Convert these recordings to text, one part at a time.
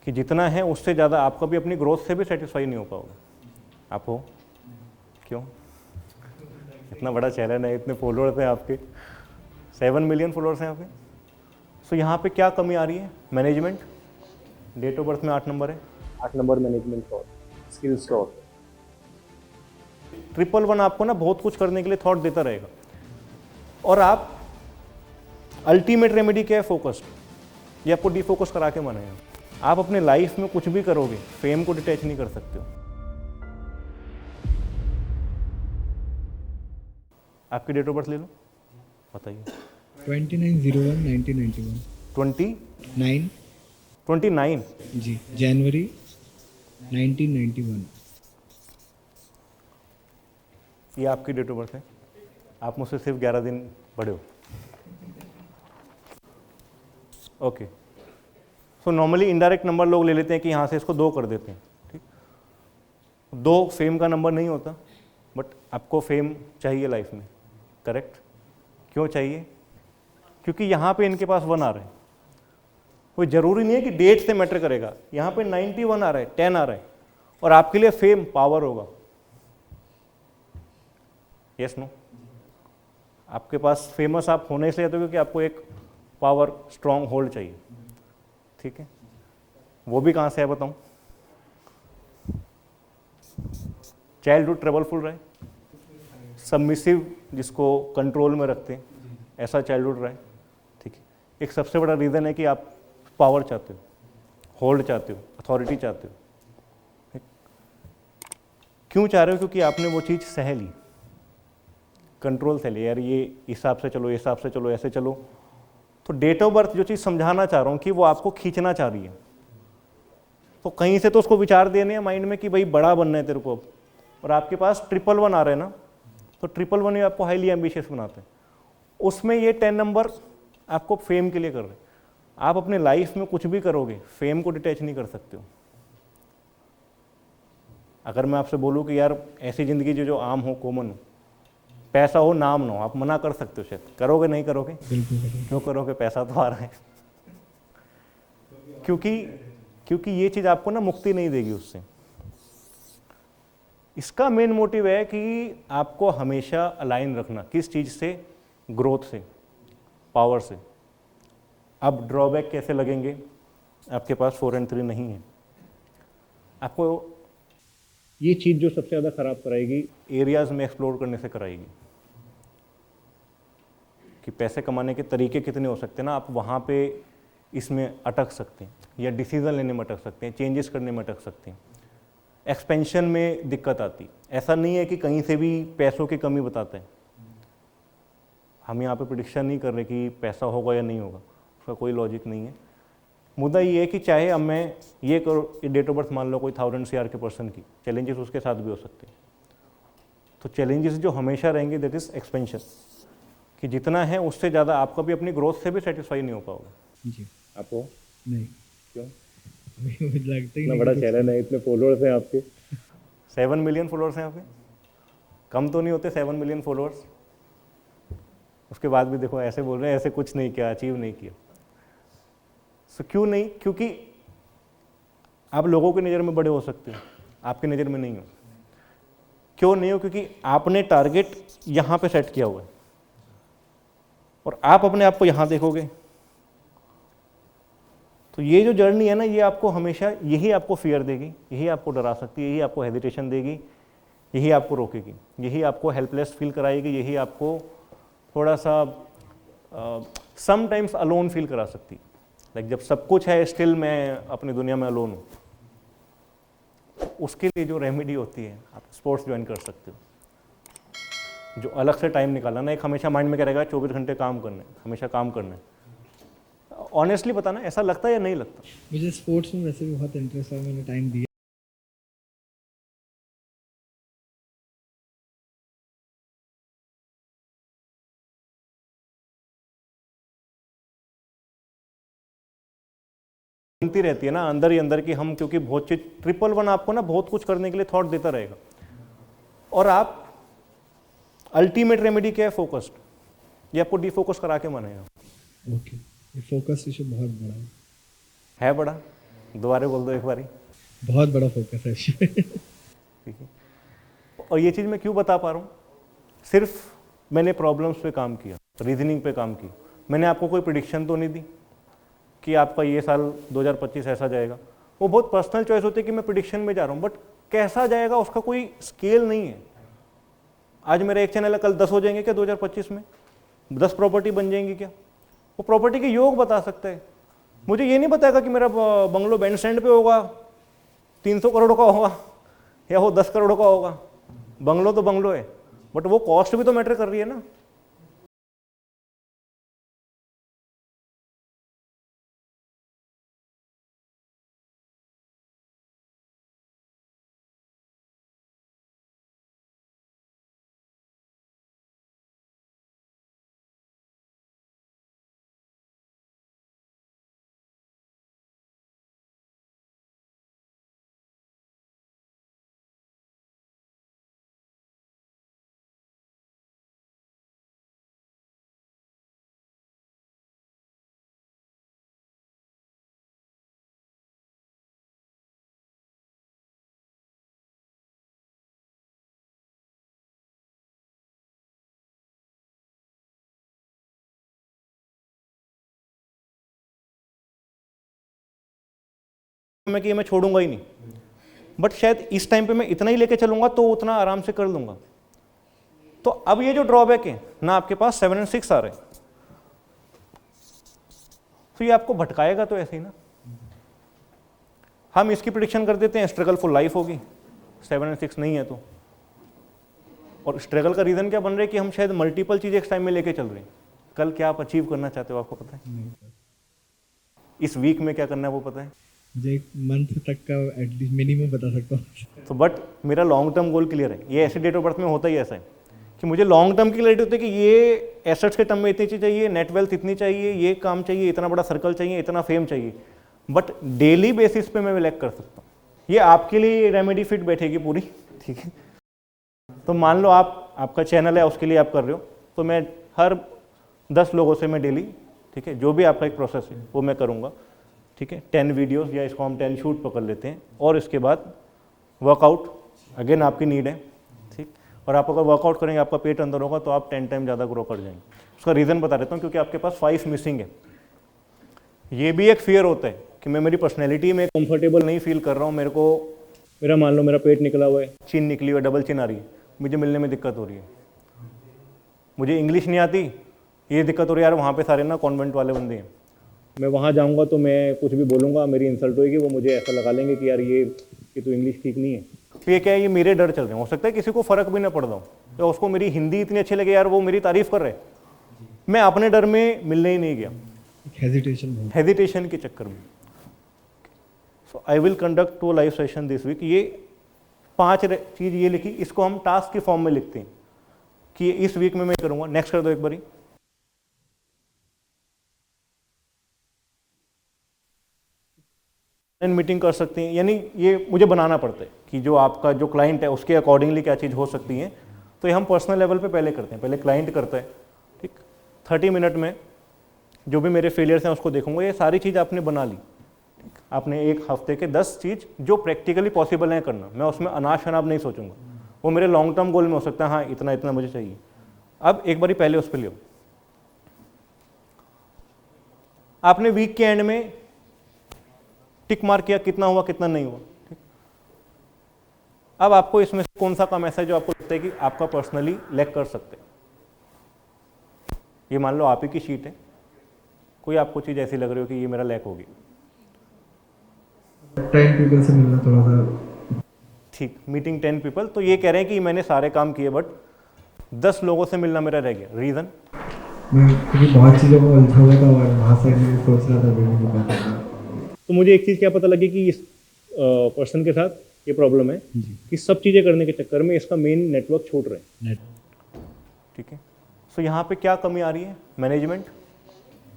कि जितना है उससे ज़्यादा आप कभी अपनी ग्रोथ से भी सेटिस्फाई नहीं हो पाओगे। आप हो? क्यों? इतना बड़ा चैनल है, इतने फॉलोअर्स हैं आपके, 7 मिलियन फॉलोअर्स हैं आपके। सो यहाँ पे क्या कमी आ रही है? मैनेजमेंट। डेट ऑफ बर्थ में 8 नंबर है, 8 नंबर मैनेजमेंट का, स्किल्स का। 111 आपको ना बहुत कुछ करने के लिए थॉट देता रहेगा, और आप अल्टीमेट रेमेडी क्या है? फोकस्ड। ये आपको डिफोकस करा के मानेगा। आप अपने लाइफ में कुछ भी करोगे, फेम को डिटैच नहीं कर सकते हो। आपकी डेट ऑफ बर्थ ले लो, बताइए। 29/01/1991। 29 जी, जनवरी 1991। ये आपकी डेट ऑफ बर्थ है। आप मुझसे सिर्फ 11 दिन बड़े हो। Okay. So normally indirect number लोग ले लेते हैं कि यहाँ से इसको 2 कर देते हैं, ठीक। 2 फेम का नंबर नहीं होता, बट आपको फेम चाहिए लाइफ में, करेक्ट? क्यों चाहिए? क्योंकि यहाँ पे इनके पास 1 आ रहा है। कोई ज़रूरी नहीं है कि डेट से मैटर करेगा। यहाँ पे 91 आ रहा है, 10 आ रहा है, और आपके लिए फेम पावर होगा। Yes no? आपके पास फेमस आप होने से तो क्योंकि आपको एक पावर, स्ट्रॉन्ग होल्ड चाहिए, ठीक है। वो भी कहाँ से है बताऊँ? चाइल्डहुड ट्रबलफुल रहे, सबमिसिव, जिसको कंट्रोल में रखते हैं, ऐसा चाइल्डहुड रहे, ठीक है। एक सबसे बड़ा रीज़न है कि आप पावर चाहते हो, होल्ड चाहते हो, अथॉरिटी चाहते हो, ठीक? क्यों चाह रहे हो? क्योंकि आपने वो चीज़ सह ली, कंट्रोल से ले, यार ये इस हिसाब से चलो, इस हिसाब से चलो, ऐसे चलो। तो डेट ऑफ बर्थ जो चीज़ समझाना चाह रहा हूँ कि वो आपको खींचना चाह रही है, तो कहीं से तो उसको विचार देने हैं माइंड में कि भाई बड़ा बनना है तेरे को अब, और आपके पास 111 आ रहे हैं ना, तो 111 में आपको हाईली एम्बिशियस बनाते हैं। उसमें ये 10 नंबर आपको फेम के लिए कर रहे हैं। आप अपने लाइफ में कुछ भी करोगे, फेम को डिटैच नहीं कर सकते हो। अगर मैं आपसे बोलूँ कि यार ऐसी ज़िंदगी जो आम हो, कॉमन हो, पैसा हो, नाम ना हो, आप मना कर सकते हो शायद। करोगे? नहीं करोगे? बिल्कुल करेंगे। क्यों करोगे? पैसा तो आ रहा है। क्योंकि ये चीज़ आपको ना मुक्ति नहीं देगी उससे। इसका मेन मोटिव है कि आपको हमेशा अलाइन रखना, किस चीज़ से? ग्रोथ से, पावर से। अब ड्रॉबैक कैसे लगेंगे? आपके पास 4 और 3 नहीं है। आपको ये चीज़ जो सबसे ज़्यादा खराब कराएगी, एरियाज में एक्सप्लोर करने से कराएगी, कि पैसे कमाने के तरीके कितने हो सकते हैं ना, आप वहाँ पे इसमें अटक सकते हैं, या डिसीजन लेने में अटक सकते हैं, चेंजेस करने में अटक सकते हैं, एक्सपेंशन में दिक्कत आती। ऐसा नहीं है कि कहीं से भी पैसों की कमी बताते हैं। हम यहाँ पे प्रेडिक्शन नहीं कर रहे कि पैसा होगा या नहीं होगा, उसका कोई लॉजिक नहीं है। मुद्दा ये है कि चाहे अब मैं ये करो, डेट ऑफ बर्थ मान लो कोई 1000 CR के पर्सन की, चैलेंजेस उसके साथ भी हो सकते हैं। तो चैलेंजेस जो हमेशा रहेंगे, दैट इज एक्सपेंशन, कि जितना है उससे ज़्यादा आप कभी अपनी ग्रोथ से भी सेटिस्फाई नहीं हो पाओगे। जी, आप हो? नहीं, क्यों? मुझे लगता ही इतना नहीं बड़ा कि चैनल है, इतने फॉलोअर्स हैं आपके, 7 मिलियन फॉलोअर्स हैं आपके। कम तो नहीं होते 7 मिलियन फॉलोअर्स? उसके बाद भी देखो ऐसे बोल रहे हैं, ऐसे कुछ नहीं किया, अचीव नहीं किया। सो क्यों नहीं? क्योंकि आप लोगों की नज़र में बड़े हो सकते हो, आपकी नज़र में नहीं हो। क्यों नहीं हो? क्योंकि आपने टारगेट यहाँ पे सेट किया हुआ है, और आप अपने आप को यहाँ देखोगे। तो ये जो जर्नी है ना, ये आपको हमेशा यही आपको फियर देगी, यही आपको डरा सकती है, यही आपको हेजिटेशन देगी, यही आपको रोकेगी, यही आपको हेल्पलेस फील कराएगी, यही आपको थोड़ा सा समटाइम्स अलोन फील करा सकती है। लाइक जब सब कुछ है, स्टिल मैं अपनी दुनिया में अलोन हूँ। उसके लिए जो रेमेडी होती है, आप स्पोर्ट्स ज्वाइन कर सकते हो। जो अलग से टाइम निकालना ना, एक हमेशा माइंड में क्या रहेगा, 24 घंटे काम करना है, हमेशा काम करना है। ऑनेस्टली बताना, ऐसा लगता है या नहीं लगता? मुझे स्पोर्ट्स में वैसे भी बहुत इंटरेस्ट है, मैंने टाइम दिया। बनती रहती है ना अंदर ही अंदर की हम, क्योंकि बहुत चीज 111 आपको ना बहुत कुछ करने के लिए थॉट देता रहेगा, और आप अल्टीमेट रेमेडी क्या है? फोकस्ड। ये आपको डिफोकस करा के मानेगा। ओके, ये फोकस इशू बहुत बड़ा है। है बड़ा? दोबारा बोल दो एक बारी। बहुत बड़ा फोकस है इसमें। ठीक है, और ये चीज़ मैं क्यों बता पा रहा हूँ, सिर्फ मैंने प्रॉब्लम्स पे काम किया, रीजनिंग पे काम किया, मैंने आपको कोई प्रिडिक्शन तो नहीं दी कि आपका ये साल 2025 ऐसा जाएगा। वो बहुत पर्सनल चॉइस होती है कि मैं प्रिडिक्शन में जा रहा हूँ, बट कैसा जाएगा उसका कोई स्केल नहीं है। आज मेरा एक चैनल है, कल 10 हो जाएंगे क्या 2025 में? 10 प्रॉपर्टी बन जाएंगी क्या? वो प्रॉपर्टी के योग बता सकता है। मुझे ये नहीं बताएगा कि मेरा बंगलो बैंड स्टैंड पे होगा 300 करोड़ का होगा या वो 10 करोड़ का होगा। बंगलो तो बंगलो है, बट वो कॉस्ट भी तो मैटर कर रही है ना। मैं कि ये मैं छोड़ूंगा ही नहीं, बट शायद इस टाइम पे मैं इतना ही लेके चलूंगा तो उतना आराम से कर लूंगा। तो अब ये जो ड्रॉबैक है ना, आपके पास 7 और 6 आ रहे हैं, तो ये आपको भटकाएगा तो ऐसे ही ना। हम इसकी प्रिडिक्शन कर देते हैं स्ट्रगल फुल लाइफ होगी, 7 और 6 नहीं है तो। और स्ट्रगल का रीजन क्या बन रहा है कि हम शायद मल्टीपल चीजें एक टाइम में लेके चल रहे हैं। कल क्या आप अचीव करना चाहते हो आपको पता है? इस वीक में क्या करना है वो पता है? मुझे एक मंथ तक का एटलीस्ट मिनिमम बता सकता हूँ। तो बट मेरा लॉन्ग टर्म गोल क्लियर है। ये ऐसे डेट ऑफ बर्थ में होता ही ऐसा है कि मुझे लॉन्ग टर्म की क्लैरिटी होती है कि ये एसेट्स के टर्म में इतनी चीज़ चाहिए, नेट वेल्थ इतनी चाहिए, ये काम चाहिए, इतना बड़ा सर्कल चाहिए, इतना फेम चाहिए। बट डेली बेसिस पे मैं लैक कर सकता हूँ। ये आपके लिए रेमेडी फिट बैठेगी पूरी, ठीक है। तो मान लो आपका चैनल है, उसके लिए आप कर रहे हो, तो मैं हर 10 लोगों से मैं डेली, ठीक है, जो भी आपका एक प्रोसेस है वो मैं करूँगा, ठीक है। 10 वीडियोस या इसको हम 10 शूट पकड़ लेते हैं, और इसके बाद वर्कआउट अगेन आपकी नीड है, ठीक। और आप अगर वर्कआउट करेंगे, आपका पेट अंदर होगा, तो आप 10 टाइम ज़्यादा ग्रो कर जाएंगे। उसका रीज़न बता देता हूँ, क्योंकि आपके पास 5 मिसिंग है। ये भी एक फियर होता है कि मैं मेरी पर्सनैलिटी में कंफर्टेबल नहीं फील कर रहा हूँ, मेरा मान लो मेरा पेट निकला हुआ है, चिन निकली हुई है, डबल चिन आ रही है, मुझे मिलने में दिक्कत हो रही है, मुझे इंग्लिश नहीं आती, ये दिक्कत हो रही है, यार वहाँ पे सारे ना कॉन्वेंट वाले बंदे हैं, मैं वहाँ जाऊँगा तो मैं कुछ भी बोलूँगा, मेरी इंसल्ट होगी, वो मुझे ऐसा लगा लेंगे कि यार ये तो इंग्लिश ठीक नहीं है। तो ये क्या है, ये मेरे डर चल रहे हैं। हो सकता है किसी को फ़र्क भी ना पड़ रहा हो, तो उसको मेरी हिंदी इतनी अच्छी लगे, यार वो मेरी तारीफ़ कर रहे हैं, मैं अपने डर में मिलने ही नहीं गया, हेजिटेशन के चक्कर में। So I will conduct 2 live session this week. ये 5 चीज़ ये लिखी, इसको हम टास्क के फॉर्म में लिखते हैं कि इस वीक में मैं करूँगा। नेक्स्ट कर दो एक बारी। मीटिंग कर सकते हैं, यानी ये मुझे बनाना पड़ता है कि जो आपका जो क्लाइंट है उसके अकॉर्डिंगली क्या चीज़ हो सकती है। तो ये हम पर्सनल लेवल पे पहले करते हैं, पहले क्लाइंट करता है, ठीक। 30 मिनट में जो भी मेरे फेलियर्स हैं उसको देखूंगा। ये सारी चीज़ आपने बना ली, ठीक। आपने एक हफ्ते के 10 चीज़ जो प्रैक्टिकली पॉसिबल है करना, मैं उसमें अनाज शनाब नहीं सोचूंगा, वो मेरे लॉन्ग टर्म गोल में हो सकता है, हाँ इतना इतना मुझे चाहिए। अब एक बारी पहले उस पर लियो। आपने वीक के एंड में टिक मार किया, कितना हुआ कितना नहीं हुआ, ठीक। अब आपको इसमें से कौन सा काम ऐसा है जो आपको लगता है कि आपका पर्सनली लैक कर सकते हैं। ये मान लो आप ही की शीट है, कोई आपको चीज़ ऐसी लग रही हो कि ये मेरा लैक होगी, 10 पीपल से मिलना थोड़ा सा, ठीक। मीटिंग 10 पीपल, तो ये कह रहे हैं कि मैंने सारे काम किए बट 10 लोगों से मिलना मेरा रह गया। रीज़न मैं क्योंकि बहुत चीज़ों में उलझा हुआ था और वहाँ से मैं सोच रहा था वीडियो को पता था। तो मुझे एक चीज़ क्या पता लगी कि इस पर्सन के साथ ये प्रॉब्लम है कि सब चीज़ें करने के चक्कर में इसका मेन नेटवर्क छूट रहे हैं, ठीक है। सो यहाँ पे क्या कमी आ रही है? मैनेजमेंट।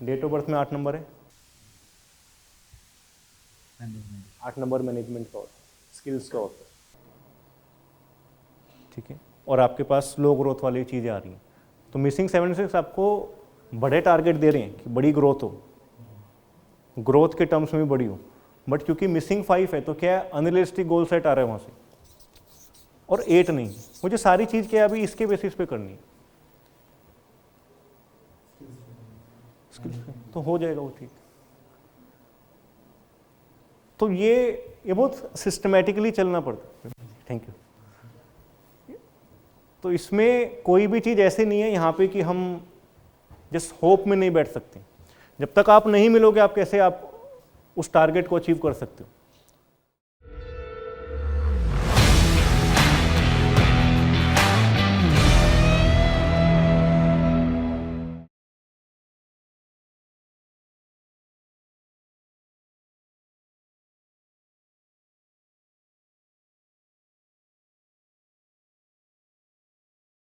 डेट ऑफ बर्थ में 8 नंबर है, 8 नंबर मैनेजमेंट का होता है, स्किल्स का होता है, ठीक है। और आपके पास स्लो ग्रोथ वाली चीज़ें आ रही हैं। तो मिसिंग 76 आपको बड़े टारगेट दे रहे हैं कि बड़ी ग्रोथ हो, ग्रोथ के टर्म्स में भी बड़ी हो, बट क्योंकि मिसिंग 5 है तो क्या अनरियलिस्टिक गोल सेट आ रहा है वहाँ से, और 8 नहीं। मुझे सारी चीज़ क्या है अभी इसके बेसिस पे करनी है, स्किल्स पे, तो हो जाएगा वो ठीक। तो ये बहुत सिस्टमेटिकली चलना पड़ता है। Thank you. तो इसमें कोई भी चीज़ ऐसी नहीं है यहाँ पे कि हम जस्ट होप में नहीं बैठ सकते। जब तक आप नहीं मिलोगे आप कैसे आप उस टारगेट को अचीव कर सकते हो।